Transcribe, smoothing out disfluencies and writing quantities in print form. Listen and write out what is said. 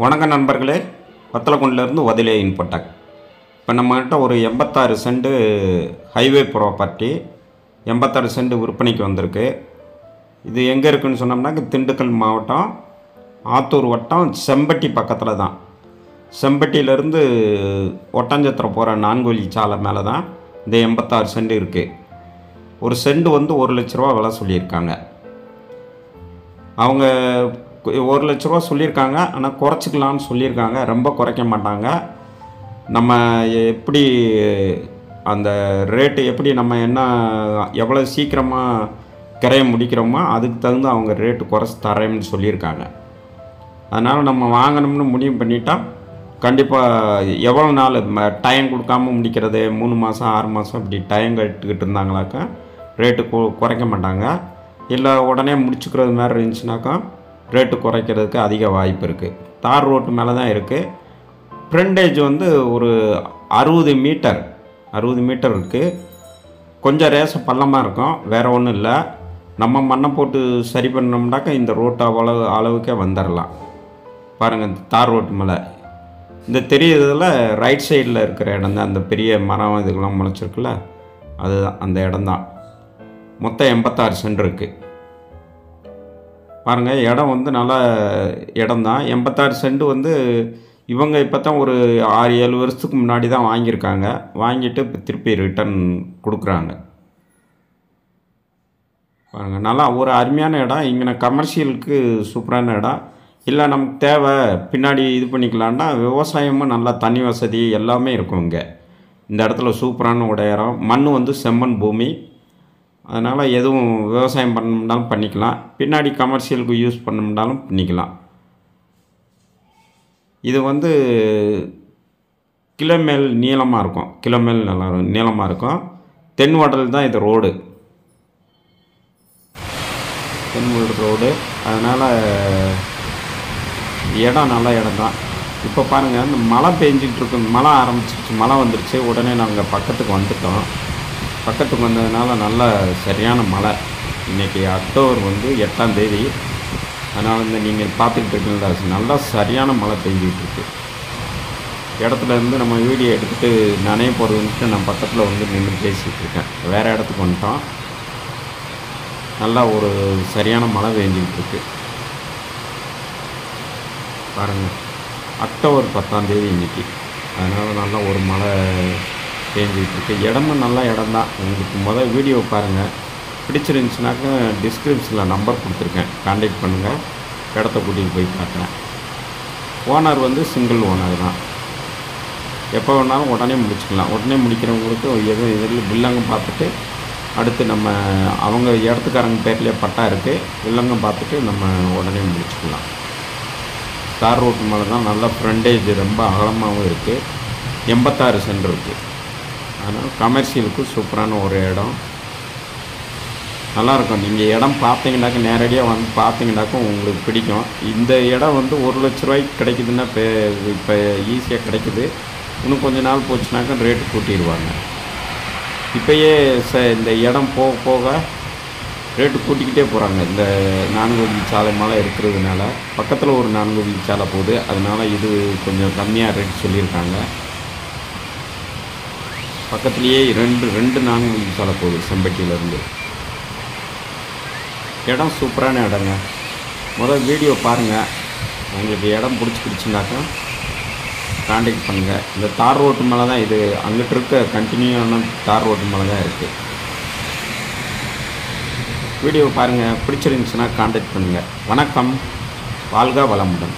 வணக்கம் நண்பர்களே, வத்தலக்குண்டிலிருந்து வதிலே இன்ஃபோடெக். இப்போ நம்மகிட்ட ஒரு 86 சென்ட் ஹைவே ப்ராப்பர்ட்டி 86 சென்ட் விற்பனைக்கு வந்திருக்கு. இது எங்கே இருக்குதுன்னு சொன்னோம்னா திண்டுக்கல் மாவட்டம் ஆத்தூர் வட்டம் செம்பட்டி பக்கத்தில் தான். செம்பட்டியிலேருந்து ஒட்டஞ்சத்திரம் போகிற 4 வழி சாலை மேலே தான் இந்த 86 சென்ட் இருக்குது. ஒரு சென்ட் வந்து 1 லட்ச ரூபா விலை சொல்லியிருக்காங்க. அவங்க 1 லட்ச ரூபா சொல்லியிருக்காங்க, ஆனால் குறைச்சிக்கலான்னு சொல்லியிருக்காங்க. ரொம்ப குறைக்க மாட்டாங்க. நம்ம எப்படி அந்த ரேட்டு எப்படி நம்ம என்ன எவ்வளோ சீக்கிரமாக கிரைய முடிக்கிறோமோ அதுக்கு தகுந்த அவங்க ரேட்டு குறைச்சி தரேன்னு சொல்லியிருக்காங்க. அதனால் நம்ம வாங்கணும்னு முடிவு பண்ணிட்டா கண்டிப்பாக எவ்வளோ நாள் டைம் கொடுக்காம முடிக்கிறது, 3 மாதம் 6 மாதம் இப்படி டைம் கட்டுக்கிட்டு இருந்தாங்களாக்கா ரேட்டு குறைக்க மாட்டாங்க. இல்லை உடனே முடிச்சுக்கிறது மாதிரி இருந்துச்சுனாக்கா ரேட்டு குறைக்கிறதுக்கு அதிக வாய்ப்பு இருக்குது. தார் ரோட்டு மேலே தான் இருக்குது. ஃப்ரண்டேஜ் வந்து ஒரு 60 மீட்டர் இருக்குது. கொஞ்சம் ரேச பள்ளமாக இருக்கும், வேறு ஒன்றும் இல்லை. நம்ம மண்ணை போட்டு சரி பண்ணோம்னாக்கா இந்த ரோட்டு அளவுக்கே வந்துடலாம். பாருங்கள், இந்த தார் ரோட்டு மேலே இந்த தெரியுறதில் ரைட் சைடில் இருக்கிற இடம் தான் அந்த பெரிய மரம் இதுக்கெல்லாம் முளைச்சிருக்குல்ல, அதுதான் அந்த இடம்தான். மொத்தம் 86 சென்ட் இருக்குது. பாருங்கள், இடம் வந்து நல்ல இடம்தான். 86 சென்ட் வந்து இவங்க இப்போ தான் ஒரு 6-7 வருஷத்துக்கு முன்னாடி தான் வாங்கியிருக்காங்க. வாங்கிட்டு இப்போ திருப்பி ரிட்டர்ன் கொடுக்குறாங்க. பாருங்கள், நல்லா ஒரு அருமையான இடம். இங்கே கமர்ஷியலுக்கு சூப்பரான இடம். இல்லை நமக்கு தேவை பின்னாடி இது பண்ணிக்கலான்னா விவசாயமும் நல்லா தண்ணி வசதி எல்லாமே இருக்கும். இங்கே இந்த இடத்துல சூப்பரான ஒரு இடம். மண் வந்து செம்மண் பூமி. அதனால் எதுவும் விவசாயம் பண்ணணும்னாலும் பண்ணிக்கலாம், பின்னாடி கமர்ஷியலுக்கு யூஸ் பண்ணணும்னாலும் பண்ணிக்கலாம். இது வந்து கிலோமேல் நீளமாக இருக்கும். கிலோமேல் நல்லா நீளமாக இருக்கும். தென்வடல் தான் இது ரோடு, தென்வடல் ரோடு. அதனால் இடம் நல்ல இடம் தான். இப்போ பாருங்கள், இந்த மழை பெஞ்சிக்கிட்டு இருக்கு. மழை ஆரம்பிச்சிருச்சு, மழை வந்துருச்சு. உடனே நாங்கள் பக்கத்துக்கு வந்துட்டோம். பக்கத்துக்கு வந்ததுனால நல்ல சரியான மழை. இன்றைக்கி அக்டோபர் வந்து 8ஆம் தேதி. அதனால் வந்து நீங்கள் பார்த்துக்கிட்டு இருக்கீங்களா, நல்லா சரியான மழை பெஞ்சிக்கிட்டு இடத்துல இருந்து நம்ம வீடியோ எடுத்துகிட்டு நனைய போகிறதுன்ட்டு நான் பக்கத்தில் வந்து நின்று பேசிகிட்டு இருக்கேன். வேறு இடத்துக்கு வந்துட்டோம். நல்லா ஒரு சரியான மழை பெஞ்சிக்கிட்டு இருக்கு. பாருங்கள், அக்டோபர் 10ஆம் தேதி இன்றைக்கி. அதனால் நல்லா ஒரு மழை பேஞ்சிக்கிட்டு இருக்கு. இடமும் நல்ல இடம் தான். உங்களுக்கு வீடியோ பாருங்கள், பிடிச்சிருந்துச்சுனாக்கா டிஸ்கிரிப்ஷனில் நம்பர் கொடுத்துருக்கேன், கான்டாக்ட் பண்ணுங்கள். இடத்த கூட்டிகிட்டு போய் காட்டுறேன். ஓனர் வந்து சிங்கிள் ஓனர் தான். எப்போ வேணாலும் உடனே முடிச்சுக்கலாம். உடனே முடிக்கிறவங்களுக்கு எதுவும் இதில் பில்லங்க பார்த்துட்டு அடுத்து நம்ம அவங்க இடத்துக்காரங்க பேர்லேயே பட்டா இருக்குது, பில்லங்க பார்த்துட்டு நம்ம உடனே முடிச்சுக்கலாம். தார் ரோட்டு மேலே தான். நல்ல ஃப்ரண்டேஜ் ரொம்ப அகலமாகவும் இருக்குது. 86 சென்ட் இருக்குது. அதனால் கமர்ஷியலுக்கு சூப்பரான ஒரு இடம், நல்லாயிருக்கும். நீங்கள் இடம் பார்த்தீங்கன்னாக்கா, நேரடியாக வந்து பார்த்தீங்கன்னாக்கா உங்களுக்கு பிடிக்கும். இந்த இடம் வந்து 1 லட்ச ரூபாய்க்கு கிடைக்குதுன்னா இப்போ ஈஸியாக கிடைக்குது. இன்னும் கொஞ்சம் நாள் போச்சுனாக்கா ரேட்டு கூட்டிடுவாங்க. இப்போயே இந்த இடம் போக போக ரேட்டு கூட்டிக்கிட்டே போகிறாங்க. இந்த 4 வழி சாலை மேலே இருக்கிறதுனால பக்கத்தில் ஒரு 4 வழி சாலை போகுது. அதனால் இது கொஞ்சம் கம்மியாக ரேட் சொல்லியிருக்காங்க. பக்கத்துலேயே ரெண்டு 4 வழி சாலை போகுது செம்பட்டியிலேருந்து. இடம் சூப்பரான இடங்க. வீடியோ பாருங்கள். உங்களுக்கு இடம் பிடிச்சிக்கிடுச்சுனாக்கா கான்டாக்ட் பண்ணுங்கள். இந்த தார் ரோட்டு மேலே தான் இது. அங்கிட்டு இருக்க கண்டினியூவான தார் ரோட்டு மேலே தான் இருக்குது. வீடியோ பாருங்கள், பிடிச்சிருந்துச்சுன்னா கான்டாக்ட் பண்ணுங்கள். வணக்கம், வாழ்க வளமுடன்.